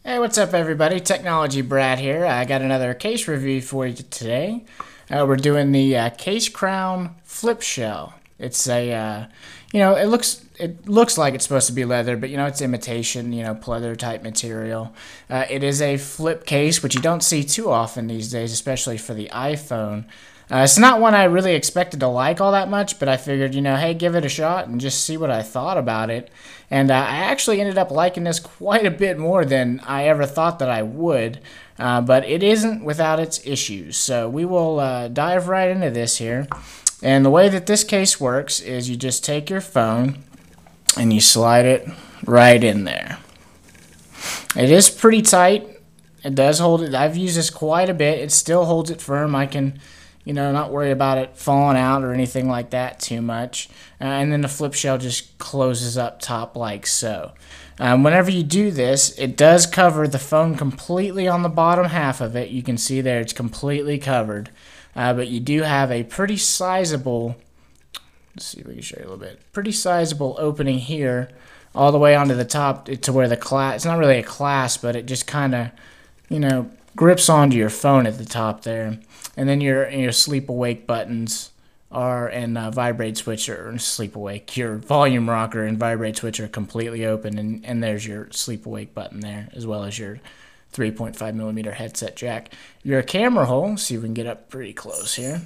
Hey, what's up, everybody? Technology.brat here. I got another case review for you today. We're doing the CaseCrown flip shell. It's a, it looks like it's supposed to be leather, but it's imitation, pleather type material. It is a flip case, which you don't see too often these days, especially for the iPhone. It's not one I really expected to like all that much, but I figured, hey, give it a shot and just see what I thought about it. And I actually ended up liking this quite a bit more than I ever thought that I would. But it isn't without its issues. So we will dive right into this here. And the way that this case works is you just take your phone and you slide it right in there. It is pretty tight. It does hold it. I've used this quite a bit. It still holds it firm. I can not worry about it falling out or anything like that too much. And then the flip shell just closes up top like so. Whenever you do this, it does cover the phone completely on the bottom half of it. You can see there it's completely covered. But you do have a pretty sizable, let's see if we can show you a little bit, pretty sizable opening here all the way onto the top to where the clasp, it's not really a clasp, but it just kind of, grips onto your phone at the top there. And then your sleep awake buttons are, and vibrate switch, or sleep awake, your volume rocker and vibrate switch are completely open, and there's your sleep awake button there, as well as your 3.5mm headset jack. Your camera hole, see if we can get up pretty close here,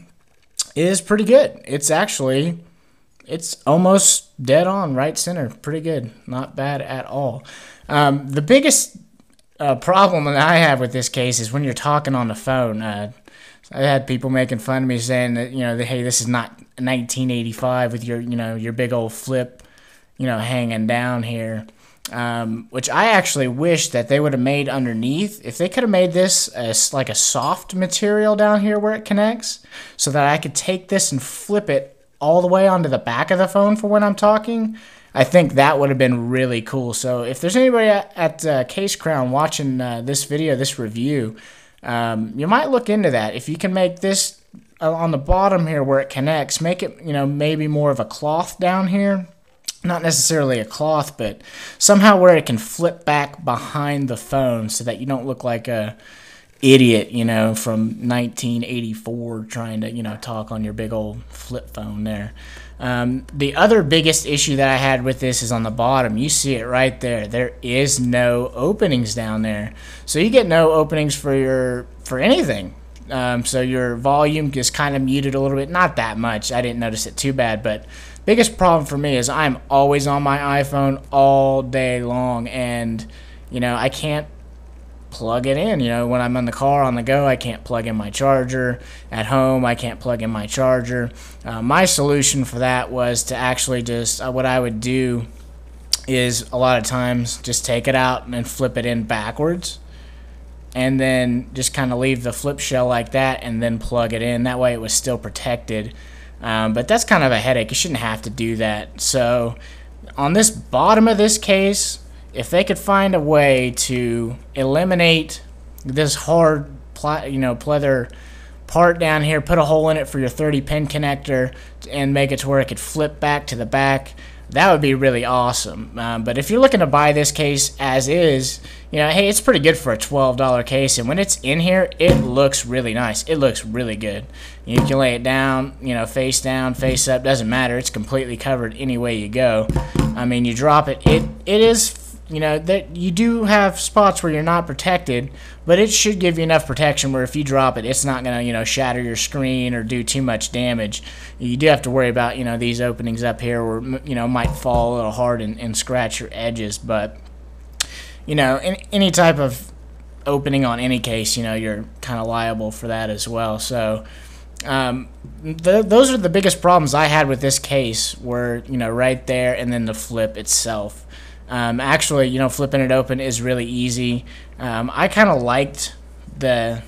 is pretty good. It's almost dead on, right center, pretty good, not bad at all. The biggest problem that I have with this case is when you're talking on the phone. I had people making fun of me saying that, hey, this is not 1985 with your big old flip, hanging down here. Which I actually wish that they would have made underneath. If they could have made this as like a soft material down here where it connects, so that I could take this and flip it all the way onto the back of the phone for when I'm talking, I think that would have been really cool. So if there's anybody at CaseCrown watching this video, this review, you might look into that. If you can make this on the bottom here where it connects, make it, maybe more of a cloth down here. Not necessarily a cloth, but somehow where it can flip back behind the phone so that you don't look like a idiot, from 1984 trying to, talk on your big old flip phone there. The other biggest issue that I had with this is on the bottom. You see it right there. There is no openings down there. So you get no openings for anything. So your volume is kind of muted a little bit. Not that much. I didn't notice it too bad, but biggest problem for me is I'm always on my iPhone all day long, and I can't plug it in. When I'm in the car on the go, I can't plug in my charger. At home, I can't plug in my charger. My solution for that was to actually just what I would do is a lot of times just take it out and then flip it in backwards, and then just kind of leave the flip shell like that and then plug it in. That way it was still protected. But that's kind of a headache. You shouldn't have to do that. So on this bottom of this case, if they could find a way to eliminate this hard pleather part down here, put a hole in it for your 30-pin connector, and make it to where it could flip back to the back, that would be really awesome. But if you're looking to buy this case as is, hey, it's pretty good for a $12 case, and when it's in here, it looks really nice. It looks really good. You can lay it down, face down, face up, doesn't matter. It's completely covered any way you go. I mean, you drop it, it is, that you do have spots where you're not protected, but it should give you enough protection where if you drop it, it's not going to, shatter your screen or do too much damage. You do have to worry about, these openings up here where, might fall a little hard and scratch your edges, but, any type of opening on any case, you're kind of liable for that as well. So those are the biggest problems I had with this case were, right there, and then the flip itself. Actually, flipping it open is really easy. I kind of liked you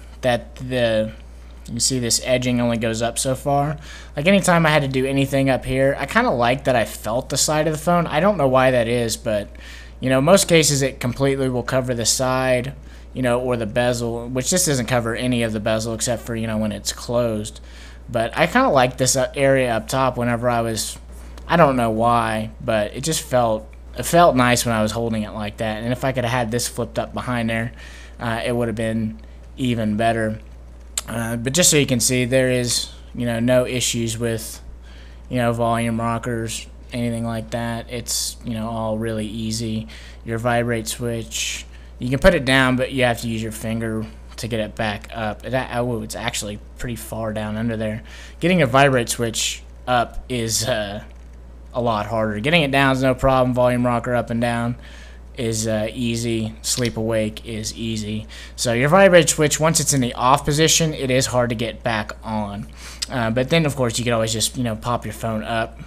see this edging only goes up so far. Like anytime I had to do anything up here, I kind of liked that I felt the side of the phone. I don't know why that is, but most cases it completely will cover the side, or the bezel, which this doesn't cover any of the bezel except for, when it's closed. But I kind of like this area up top whenever I don't know why, but it just felt it felt nice when I was holding it like that. And if I could have had this flipped up behind there, it would have been even better. But just so you can see, there is, no issues with, volume rockers, anything like that. It's, all really easy. Your vibrate switch, you can put it down, but you have to use your finger to get it back up. It's actually pretty far down under there. Getting a vibrate switch up is a lot harder. Getting it down is no problem. Volume rocker up and down is easy. Sleep awake is easy. So your vibrate switch, once it's in the off position, it is hard to get back on. But then, of course, you can always just pop your phone up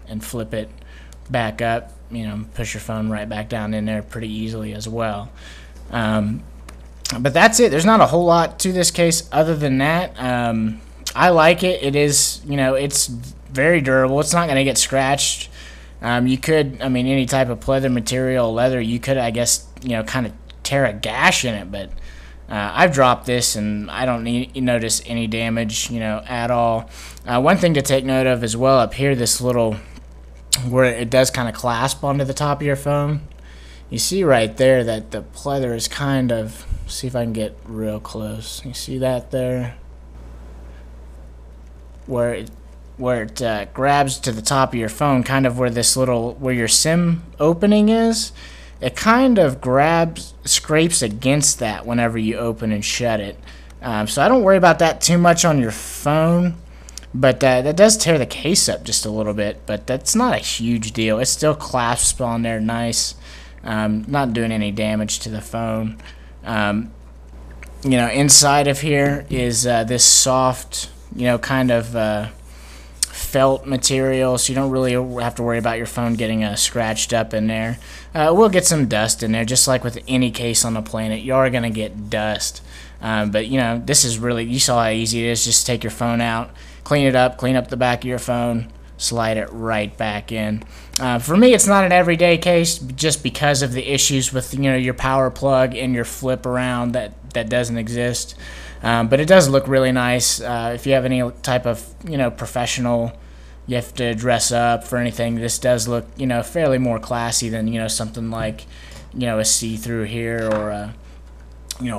and flip it back up. Push your phone right back down in there pretty easily as well. But that's it. There's not a whole lot to this case other than that. I like it. It is, it's very durable. It's not going to get scratched. You could, any type of pleather material, leather, you could, I guess, kind of tear a gash in it. But I've dropped this and I don't notice any damage, at all. One thing to take note of as well up here, this little, where it does kind of clasp onto the top of your phone. You see right there that the pleather is kind of, see if I can get real close. You see that there? Where it grabs to the top of your phone, kind of where this little, where your SIM opening is, it kind of scrapes against that whenever you open and shut it. So I don't worry about that too much on your phone, but that does tear the case up just a little bit, but that's not a huge deal. It still clasps on there nice, not doing any damage to the phone. Inside of here is this soft, kind of felt material, so you don't really have to worry about your phone getting scratched up in there. We'll get some dust in there, just like with any case on the planet. You are going to get dust. But, this is really, you saw how easy it is. Just take your phone out, clean it up, clean up the back of your phone, slide it right back in. For me, it's not an everyday case just because of the issues with, your power plug and your flip around that doesn't exist. But it does look really nice. If you have any type of, professional, you have to dress up for anything, this does look, fairly more classy than, something like, a see-through here or a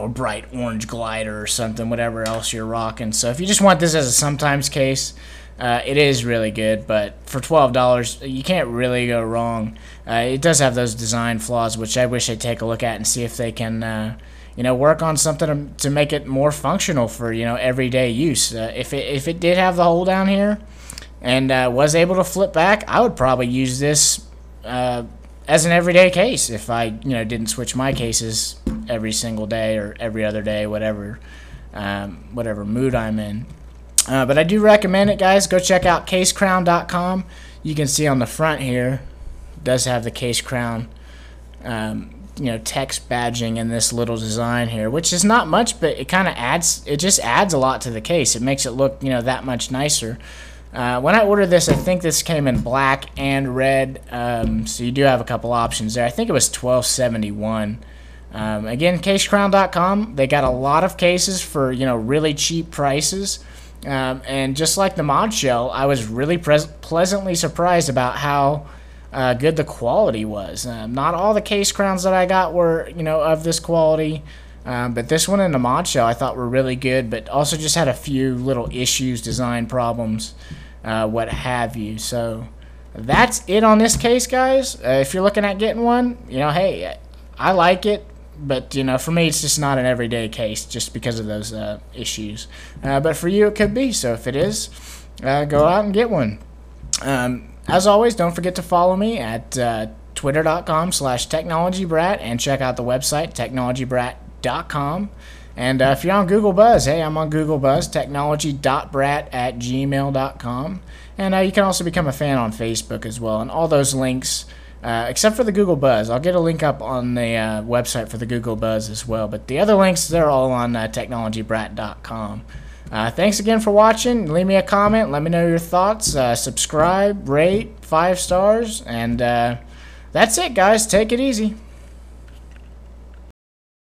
bright orange glider or something, whatever else you're rocking. So if you just want this as a sometimes case, it is really good. But for $12, you can't really go wrong. It does have those design flaws, which I wish they'd take a look at and see if they can work on something to make it more functional for, everyday use. If it did have the hole down here and was able to flip back, I would probably use this as an everyday case if I, didn't switch my cases every single day or every other day, whatever mood I'm in. But I do recommend it, guys. Go check out CaseCrown.com. You can see on the front here, it does have the CaseCrown text badging in this little design here, which is not much, but it kind of just adds a lot to the case. It makes it look, that much nicer. When I ordered this, I think this came in black and red, so you do have a couple options there. I think it was $12.71. Again, CaseCrown.com, they got a lot of cases for, really cheap prices. And just like the mod shell, I was really pleasantly surprised about how good the quality was. Not all the case crowns that I got were, of this quality, but this one and the mod shell I thought were really good, but also just had a few little issues, design problems, what have you. So that's it on this case, guys. If you're looking at getting one, hey, I like it. But, for me, it's just not an everyday case just because of those issues. But for you, it could be. So if it is, go out and get one. As always, don't forget to follow me at twitter.com/technologybrat and check out the website, technologybrat.com. And if you're on Google Buzz, hey, I'm on Google Buzz, technology.brat@gmail.com. And you can also become a fan on Facebook as well. And all those links, except for the Google Buzz. I'll get a link up on the website for the Google Buzz as well. But the other links, they're all on technologybrat.com. Thanks again for watching. Leave me a comment. Let me know your thoughts. Subscribe, rate, 5 stars. And that's it, guys. Take it easy.